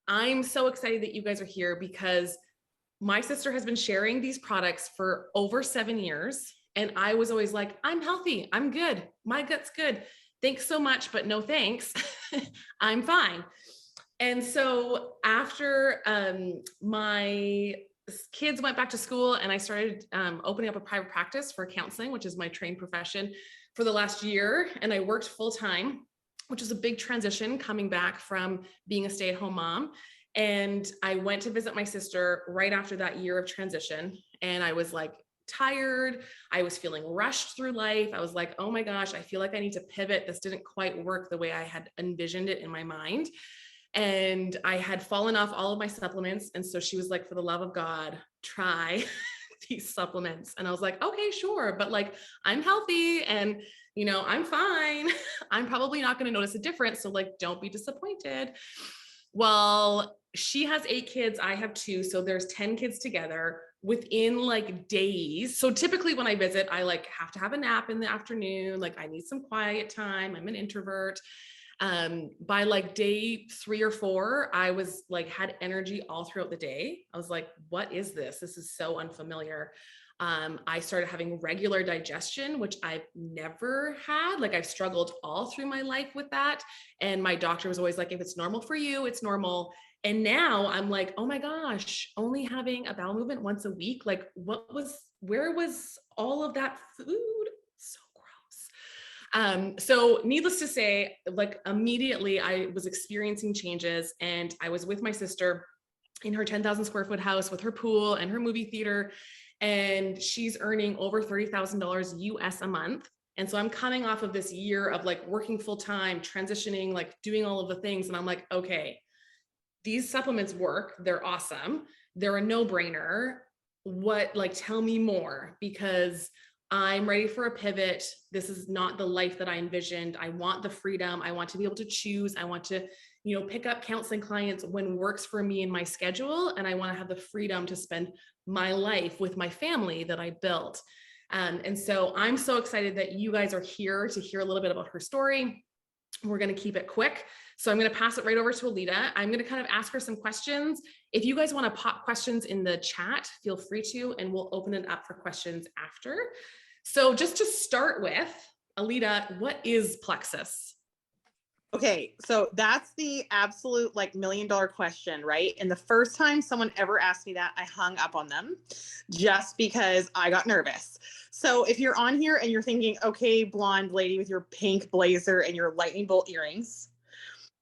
I'm so excited that you guys are here because my sister has been sharing these products for over 7 years. And I was always like, I'm healthy. I'm good. My gut's good. Thanks so much, but no thanks. I'm fine. And so after my kids went back to school and I started opening up a private practice for counseling, which is my trained profession for the last year. And I worked full time, which was a big transition coming back from being a stay-at-home mom. And I went to visit my sister right after that year of transition. And I was like tired. I was feeling rushed through life. I was like, oh my gosh, I feel like I need to pivot. This didn't quite work the way I had envisioned it in my mind. And I had fallen off all of my supplements. And so she was like, for the love of God, try these supplements. And I was like, okay, sure. But like, I'm healthy and, I'm fine. I'm probably not going to notice a difference. So like, don't be disappointed. Well, she has 8 kids. I have 2. So there's 10 kids together within like days. So typically when I visit, I like have to have a nap in the afternoon. Like I need some quiet time. I'm an introvert. By like day 3 or 4, I was like, had energy all throughout the day. I was like, what is this? This is so unfamiliar. I started having regular digestion, which I've never had. Like I've struggled all through my life with that. And my doctor was always like, if it's normal for you, it's normal. And now I'm like, oh my gosh, only having a bowel movement once a week. Like where was all of that food? So so needless to say, like immediately I was experiencing changes and I was with my sister in her 10,000 square foot house with her pool and her movie theater. And she's earning over $30,000 US a month. And so I'm coming off of this year of like working full time, transitioning, like doing all of the things. And I'm like, okay, these supplements work. They're awesome. They're a no brainer. Tell me more because I'm ready for a pivot. This is not the life that I envisioned. I want the freedom. I want to be able to choose. I want to, pick up counseling clients when works for me in my schedule. And I want to have the freedom to spend my life with my family that I built. And so I'm so excited that you guys are here to hear a little bit about her story. We're going to keep it quick. So I'm going to pass it right over to Alita. I'm going to kind of ask her some questions. If you guys want to pop questions in the chat, feel free to, and we'll open it up for questions after. So just to start with, Alita, what is Plexus? Okay, so that's the absolute like $1 million question, right? And the first time someone ever asked me that, I hung up on them just because I got nervous. So if you're on here and you're thinking, okay, blonde lady with your pink blazer and your lightning bolt earrings,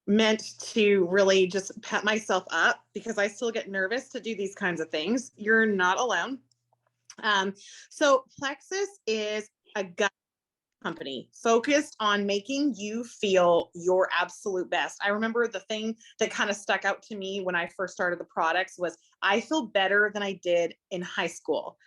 meant to really just pep myself up because I still get nervous to do these kinds of things, you're not alone. So Plexus is a gut company focused on making you feel your absolute best. I remember the thing that kind of stuck out to me when I first started the products was I feel better than I did in high school.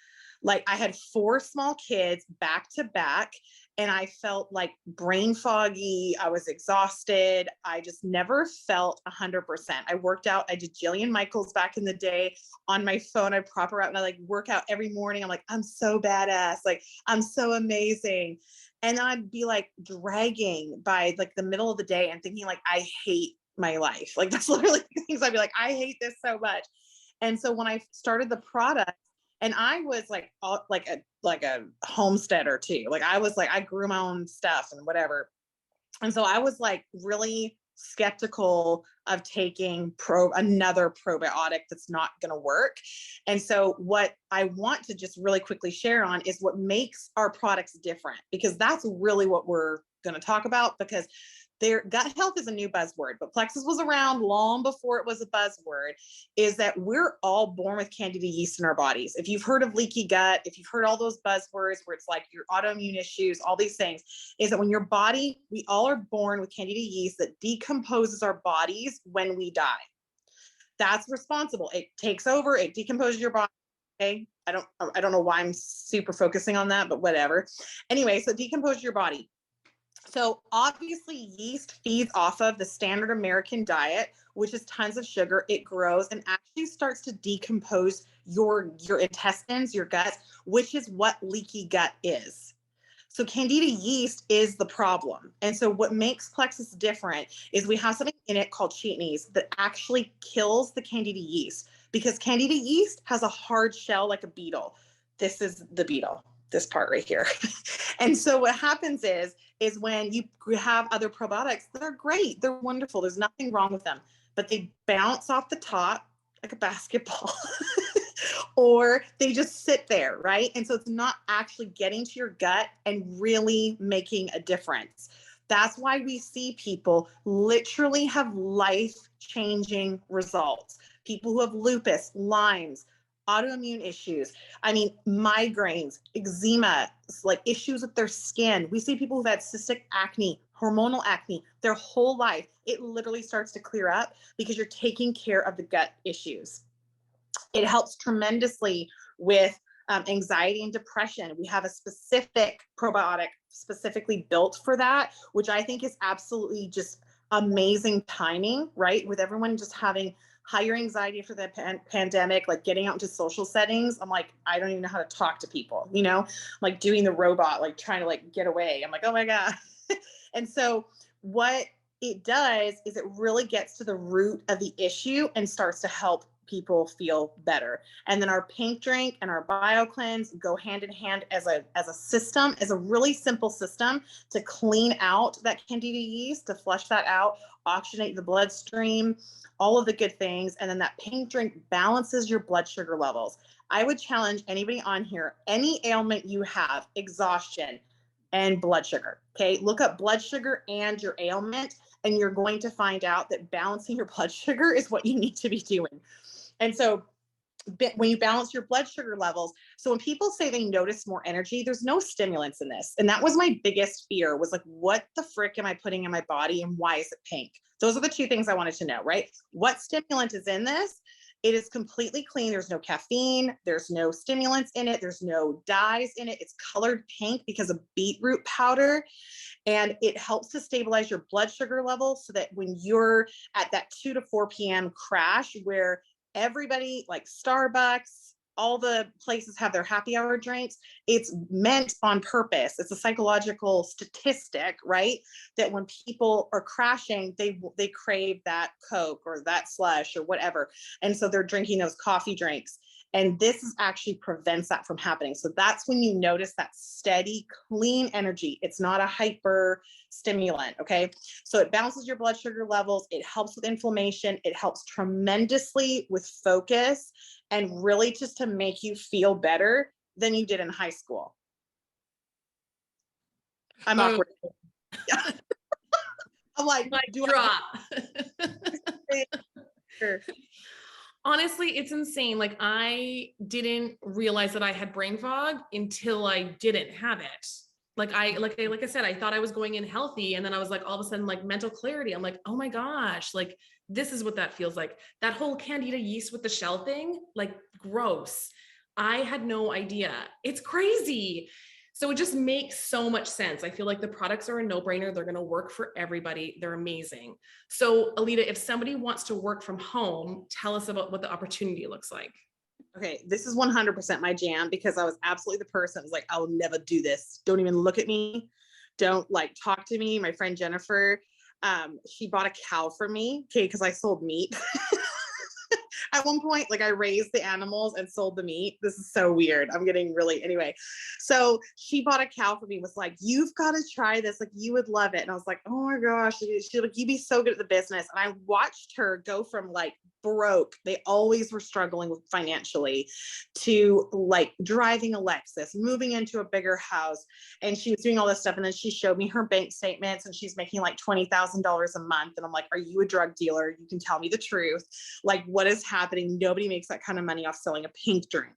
Like I had 4 small kids back to back and I felt like brain foggy. I was exhausted. I just never felt 100%. I worked out. I did Jillian Michaels back in the day on my phone. I prop her out and I like work out every morning. I'm like, I'm so badass. Like I'm so amazing. And I'd be like dragging by like the middle of the day and thinking like, I hate my life. Like that's literally things I'd be like, I hate this so much. And so when I started the product, and I was like a homesteader too. Like I was like, I grew my own stuff and whatever. And so I was like really skeptical of taking another probiotic that's not going to work. And so what I want to just really quickly share on is what makes our products different, because that's really what we're going to talk about, because their gut health is a new buzzword, but Plexus was around long before it was a buzzword, is that we're all born with candida yeast in our bodies. If you've heard of leaky gut, if you've heard all those buzzwords where it's like your autoimmune issues, all these things, is that when your body, we all are born with candida yeast that decomposes our bodies when we die. That's responsible. It takes over, it decomposes your body. Okay. I don't know why I'm super focusing on that, but whatever. Anyway, so decompose your body. So obviously yeast feeds off of the standard American diet, which is tons of sugar. It grows and actually starts to decompose your intestines, your guts, which is what leaky gut is. So candida yeast is the problem. And so what makes Plexus different is we have something in it called chitinase that actually kills the candida yeast, because candida yeast has a hard shell like a beetle. This is the beetle, this part right here. And so what happens is when you have other probiotics, they're great, they're wonderful, there's nothing wrong with them, but they bounce off the top like a basketball. Or they just sit there, right? And so it's not actually getting to your gut and really making a difference. That's why we see people literally have life-changing results. People who have lupus, Lyme's, autoimmune issues. I mean, migraines, eczema, like issues with their skin. We see people who've had cystic acne, hormonal acne, their whole life. It literally starts to clear up because you're taking care of the gut issues. It helps tremendously with anxiety and depression. We have a specific probiotic specifically built for that, which I think is absolutely just amazing timing, right? With everyone just having higher anxiety after the pandemic, like getting out into social settings. I'm like, I don't even know how to talk to people, you know, like doing the robot, like trying to like get away. I'm like, oh my God. And so what it does is it really gets to the root of the issue and starts to help people feel better. And then our pink drink and our BioCleanse go hand in hand as a system, as a really simple system to clean out that candida yeast, to flush that out, oxygenate the bloodstream, all of the good things. And then that pink drink balances your blood sugar levels. I would challenge anybody on here, any ailment you have, exhaustion and blood sugar, okay? Look up blood sugar and your ailment, and you're going to find out that balancing your blood sugar is what you need to be doing. And so when you balance your blood sugar levels, so when people say they notice more energy, there's no stimulants in this. And that was my biggest fear, was like, what the frick am I putting in my body and why is it pink? Those are the two things I wanted to know, right? What stimulant is in this? It is completely clean. There's no caffeine. There's no stimulants in it. There's no dyes in it. It's colored pink because of beetroot powder. And it helps to stabilize your blood sugar levels so that when you're at that 2 to 4 p.m. crash where everybody, like Starbucks, all the places have their happy hour drinks, it's meant on purpose. It's a psychological statistic, right? That when people are crashing, they crave that Coke or that slush or whatever. And so they're drinking those coffee drinks. And this is actually prevents that from happening. So that's when you notice that steady, clean energy. It's not a hyper stimulant, okay? So it balances your blood sugar levels. It helps with inflammation. It helps tremendously with focus and really just to make you feel better than you did in high school. I'm awkward. I'm like, do drop. Sure. Honestly, it's insane. Like, I didn't realize that I had brain fog until I didn't have it. Like I said, I thought I was going in healthy, and then I was like, all of a sudden, like mental clarity. I'm like, oh my gosh, like this is what that feels like. That whole candida yeast with the shell thing, like gross. I had no idea. It's crazy. So it just makes so much sense. I feel like the products are a no-brainer. They're going to work for everybody. They're amazing. So Alita, if somebody wants to work from home, tell us about what the opportunity looks like. Okay, this is 100% my jam, because I was absolutely the person that was like, I will never do this. Don't even look at me. Don't like talk to me. My friend Jennifer, she bought a cow for me, okay, because I sold meat. At one point, like I raised the animals and sold the meat. This is so weird. I'm getting really, anyway. So she bought a cow for me, was like, you've got to try this. Like, you would love it. And I was like, oh my gosh, she's like, you'd be so good at the business. And I watched her go from like broke, they always were struggling with financially, to like driving a Lexus, moving into a bigger house. And she was doing all this stuff. And then she showed me her bank statements, and she's making like $20,000 a month. And I'm like, are you a drug dealer? You can tell me the truth. Like, what is happening? Nobody makes that kind of money off selling a pink drink.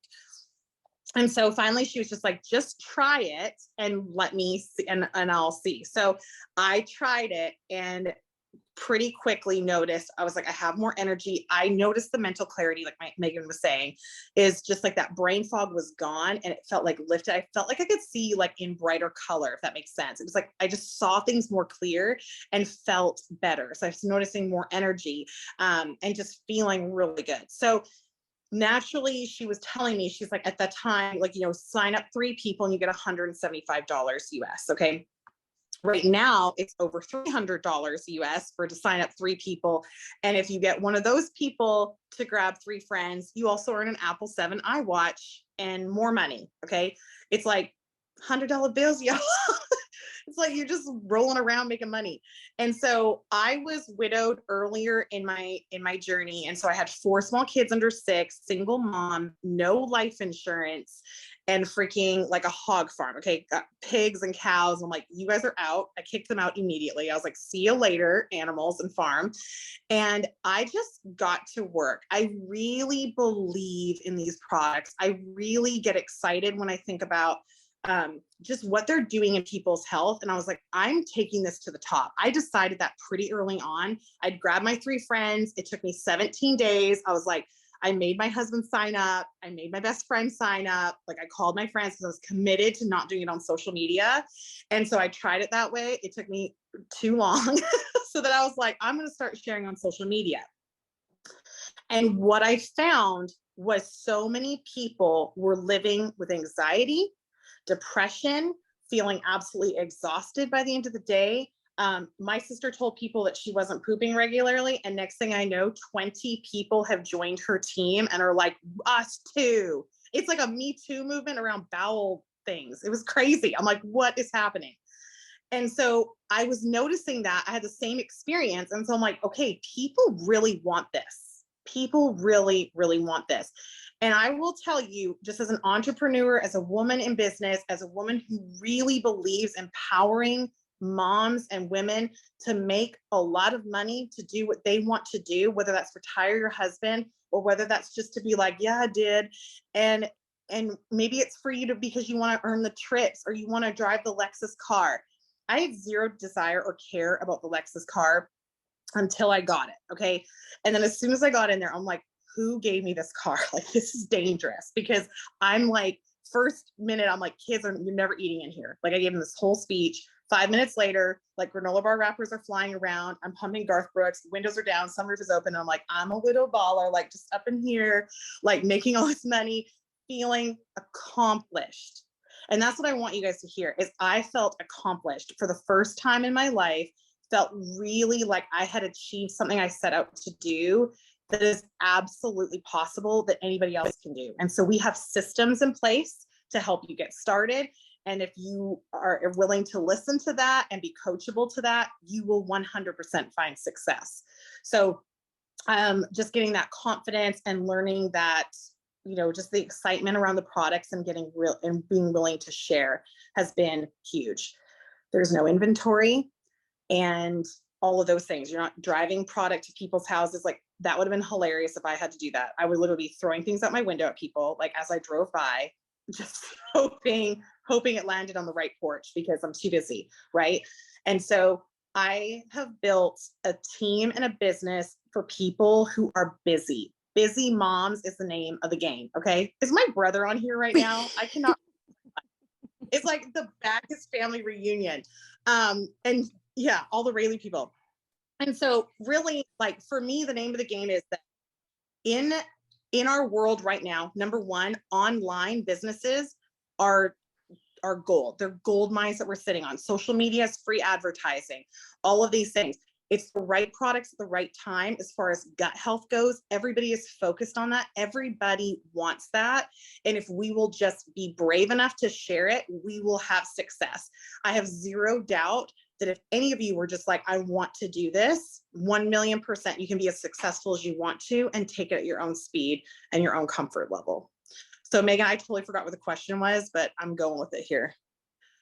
And so finally she was just like, just try it and let me see, and I'll see. So I tried it and pretty quickly noticed, I was like, I have more energy. I noticed the mental clarity, like Megan was saying, is just like that brain fog was gone, and it felt like lifted. I felt like I could see like in brighter color, if that makes sense. It was like, I just saw things more clear and felt better. So I was noticing more energy and just feeling really good. So naturally she was telling me, she's like, at that time, like, you know, sign up 3 people and you get $175 US. Okay. Right now, it's over $300 US for to sign up 3 people. And if you get one of those people to grab 3 friends, you also earn an Apple 7 iWatch and more money. Okay. It's like $100 bills, y'all. It's like you're just rolling around making money. And so I was widowed earlier in my journey. And so I had 4 small kids under 6, single mom, no life insurance, and freaking like a hog farm. Okay. Got pigs and cows. I'm like, you guys are out. I kicked them out immediately. I was like, see you later, animals and farm. And I just got to work. I really believe in these products. I really get excited when I think about just what they're doing in people's health. And I was like, I'm taking this to the top. I decided that pretty early on. I'd grab my 3 friends. It took me 17 days. I was like, I made my husband sign up. I made my best friend sign up. Like I called my friends because I was committed to not doing it on social media. And so I tried it that way. It took me too long. So that I was like, I'm going to start sharing on social media. And what I found was so many people were living with anxiety, depression, feeling absolutely exhausted by the end of the day. My sister told people that she wasn't pooping regularly. And next thing I know, 20 people have joined her team and are like, us too. It's like a Me Too movement around bowel things. It was crazy. I'm like, what is happening? And so I was noticing that I had the same experience. And so I'm like, okay, people really want this. People really, really want this. And I will tell you, just as an entrepreneur, as a woman in business, as a woman who really believes empowering moms and women to make a lot of money to do what they want to do, whether that's retire your husband or whether that's just to be like, yeah, I did. And maybe it's for you to, because you want to earn the trips or you want to drive the Lexus car. I had zero desire or care about the Lexus car until I got it. Okay. And then as soon as I got in there, I'm like, who gave me this car? Like, this is dangerous, because I'm like, first minute, I'm like, kids are, you're never eating in here. Like I gave them this whole speech. 5 minutes later, like granola bar wrappers are flying around. I'm pumping Garth Brooks. Windows are down. Sunroof is open. And I'm like, I'm a widow baller, like just up in here, like making all this money, feeling accomplished. And that's what I want you guys to hear is I felt accomplished for the first time in my life, felt really like I had achieved something I set out to do that is absolutely possible that anybody else can do. And so we have systems in place to help you get started. And if you are willing to listen to that and be coachable to that, you will 100% find success. So just getting that confidence and learning that, you know, just the excitement around the products and getting real and being willing to share has been huge. There's no inventory and all of those things. You're not driving product to people's houses. Like that would have been hilarious if I had to do that. I would literally be throwing things out my window at people, like as I drove by, just hoping it landed on the right porch because I'm too busy, right? And so I have built a team and a business for people who are busy. Busy Moms is the name of the game, okay? Is my brother on here right now? I cannot. It's like the Backus family reunion. And yeah, all the Rayleigh people. And so really, like for me, the name of the game is that in our world right now, number one, online businesses are gold. They're gold mines that we're sitting on. Social media is free advertising, all of these things. It's the right products at the right time. As far as gut health goes, everybody is focused on that. Everybody wants that. And if we will just be brave enough to share it, we will have success. I have zero doubt that if any of you were just like, I want to do this, 1,000,000%, you can be as successful as you want to and take it at your own speed and your own comfort level. So Megan, I totally forgot what the question was, but I'm going with it here.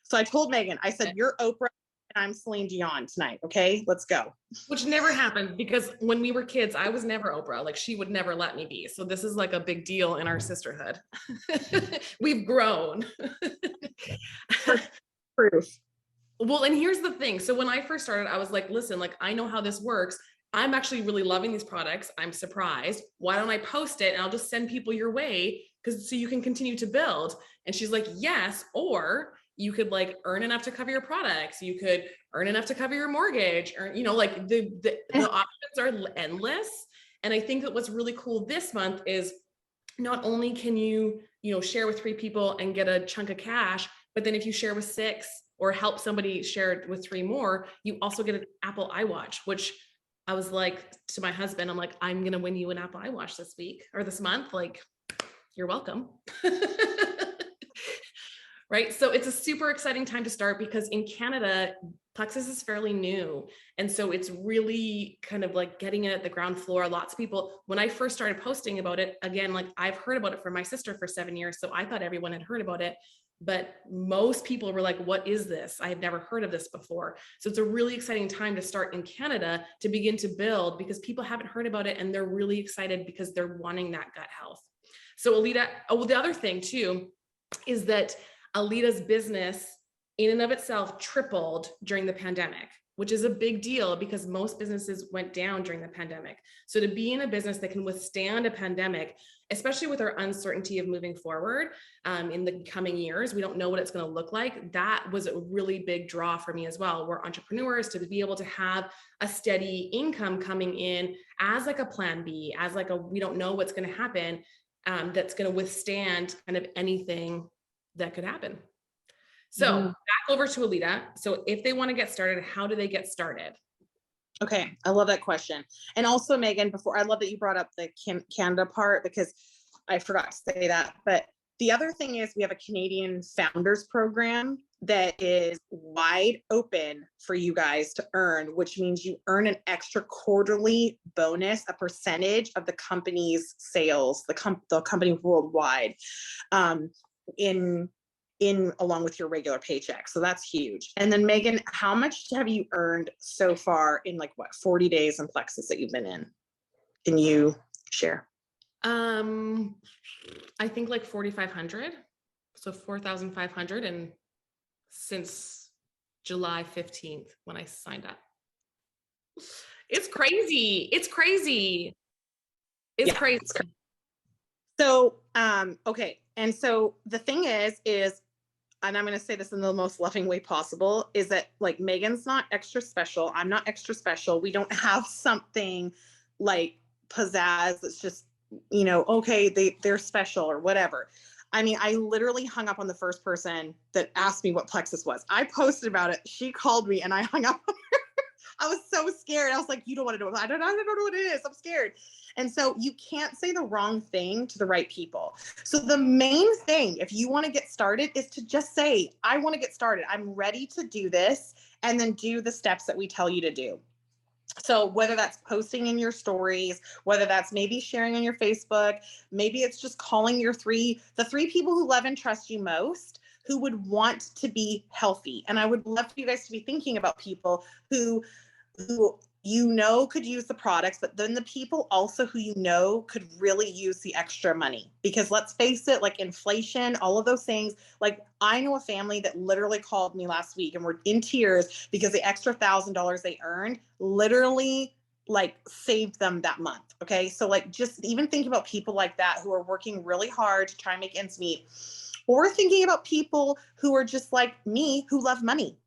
So I told Megan, I said, you're Oprah and I'm Celine Dion tonight. Okay, let's go. Which never happened because when we were kids, I was never Oprah. Like she would never let me be. So this is like a big deal in our sisterhood. We've grown. Proof. Well, and here's the thing. So when I first started, I was like, listen, like I know how this works. I'm actually really loving these products. I'm surprised. Why don't I post it and I'll just send people your way because so you can continue to build. And she's like, yes, or you could like earn enough to cover your products. You could earn enough to cover your mortgage, or you know, like the options are endless. And I think that what's really cool this month is not only can you, share with 3 people and get a chunk of cash, but then if you share with 6 or help somebody share it with 3 more, you also get an Apple iWatch, which I was like to my husband, I'm like, I'm going to win you an Apple iWatch this week or this month. Like, you're welcome. Right. So it's a super exciting time to start because in Canada, Plexus is fairly new. And so it's really kind of like getting it at the ground floor. Lots of people, when I first started posting about it, again, like I've heard about it from my sister for 7 years. So I thought everyone had heard about it. But most people were like, what is this? I had never heard of this before. So it's a really exciting time to start in Canada to begin to build because people haven't heard about it and they're really excited because they're wanting that gut health. So Alita, the other thing too, is that Alita's business in and of itself tripled during the pandemic, which is a big deal because most businesses went down during the pandemic. So to be in a business that can withstand a pandemic, especially with our uncertainty of moving forward in the coming years, we don't know what it's going to look like. That was a really big draw for me as well. We're entrepreneurs, to be able to have a steady income coming in as like a plan B, as like we don't know what's going to happen, that's going to withstand kind of anything that could happen. So back over to Alita. So if they want to get started, how do they get started? Okay, I love that question. And also, Megan, I love that you brought up the Canada part because I forgot to say that. But the other thing is we have a Canadian Founders Program that is wide open for you guys to earn, which means you earn an extra quarterly bonus, a percentage of the company's sales, the company worldwide, in along with your regular paycheck. So that's huge. And then Megan, how much have you earned so far in 40 days in Plexus that you've been in? Can you share? I think like 4,500. So 4,500 and since July 15th when I signed up. It's crazy. It's crazy. It's crazy. So, okay. And so the thing is, and I'm going to say this in the most loving way possible, is that like Megan's not extra special. I'm not extra special. We don't have something like pizzazz that's just, okay, they're special or whatever. I mean, I literally hung up on the first person that asked me what Plexus was. I posted about it. She called me and I hung up on her. I was so scared. I was like, you don't want to know. I don't know what it is. I'm scared. And so you can't say the wrong thing to the right people. So the main thing, if you want to get started, is to just say, I want to get started. I'm ready to do this, and then do the steps that we tell you to do. So whether that's posting in your stories, whether that's maybe sharing on your Facebook, maybe it's just calling the 3 people who love and trust you most, who would want to be healthy. And I would love for you guys to be thinking about people who could use the products, but then the people also who could really use the extra money. Because let's face it, like inflation, all of those things, like I know a family that literally called me last week and were in tears because the extra $1,000 they earned literally like saved them that month. Okay. So like just even thinking about people like that who are working really hard to try and make ends meet, or thinking about people who are just like me, who love money.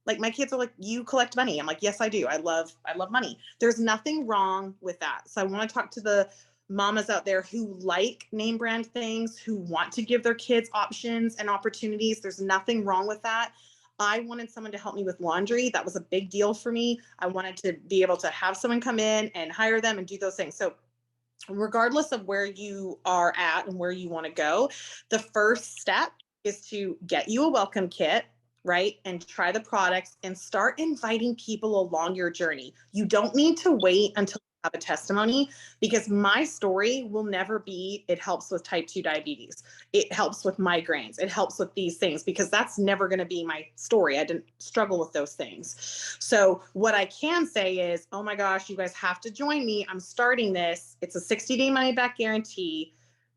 Like my kids are like, you collect money. I'm like, yes, I do. I love money. There's nothing wrong with that. So I want to talk to the mamas out there who like name brand things, who want to give their kids options and opportunities. There's nothing wrong with that. I wanted someone to help me with laundry. That was a big deal for me. I wanted to be able to have someone come in and hire them and do those things. So regardless of where you are at and where you want to go, the first step is to get you a welcome kit, right? And try the products and start inviting people along your journey. You don't need to wait until you have a testimony, because my story will never be, it helps with type 2 diabetes. It helps with migraines. It helps with these things, because that's never going to be my story. I didn't struggle with those things. So what I can say is, oh my gosh, you guys have to join me. I'm starting this. It's a 60-day money back guarantee.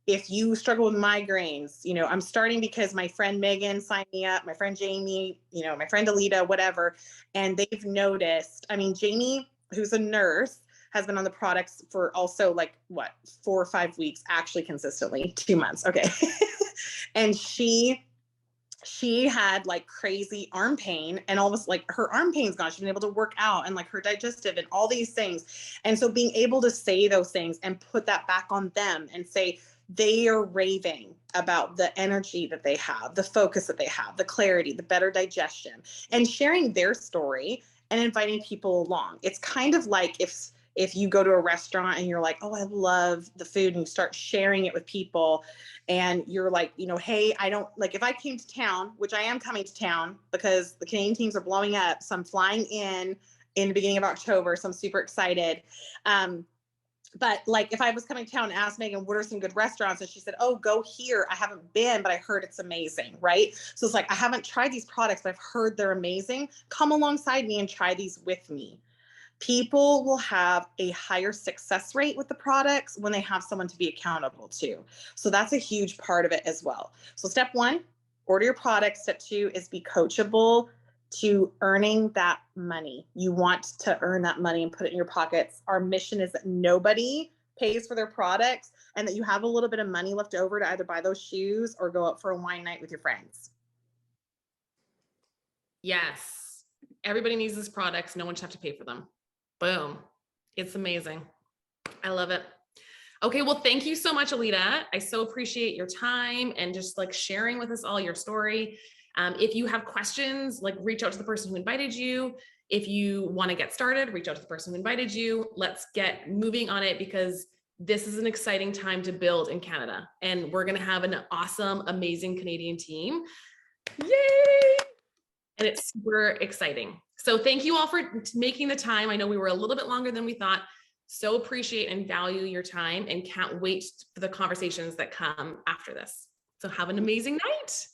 If you struggle with migraines, I'm starting because my friend Megan signed me up, my friend Jamie, my friend Alita, whatever. And they've noticed, Jamie, who's a nurse, has been on the products for also 4 or 5 weeks, actually consistently, 2 months. Okay. And she had crazy arm pain, and almost her arm pain's gone. She's been able to work out, and her digestive and all these things. And so being able to say those things and put that back on them and say, they are raving about the energy that they have, the focus that they have, the clarity, the better digestion, and sharing their story and inviting people along. It's kind of like if you go to a restaurant and you're like, oh, I love the food, and you start sharing it with people, and you're like, you know, hey, I don't like, if I came to town, which I am coming to town because the Canadian teams are blowing up, so I'm flying in the beginning of October, so I'm super excited. But like, if I was coming to town and asked Megan, what are some good restaurants? And she said, oh, go here. I haven't been, but I heard it's amazing. Right. So it's like, I haven't tried these products, but I've heard they're amazing. Come alongside me and try these with me. People will have a higher success rate with the products when they have someone to be accountable to. So that's a huge part of it as well. So step one, order your products. Step two is be coachable to earning that money. You want to earn that money and put it in your pockets. Our mission is that nobody pays for their products and that you have a little bit of money left over to either buy those shoes or go out for a wine night with your friends. Yes. Everybody needs these products. No one should have to pay for them. Boom. It's amazing. I love it. Okay. Well, thank you so much, Alita. I so appreciate your time and just like sharing with us all your story. If you have questions, like reach out to the person who invited you. If you want to get started, reach out to the person who invited you. Let's get moving on it because this is an exciting time to build in Canada. And we're going to have an awesome, amazing Canadian team. Yay! And it's super exciting. So thank you all for making the time. I know we were a little bit longer than we thought. So appreciate and value your time and can't wait for the conversations that come after this. So have an amazing night.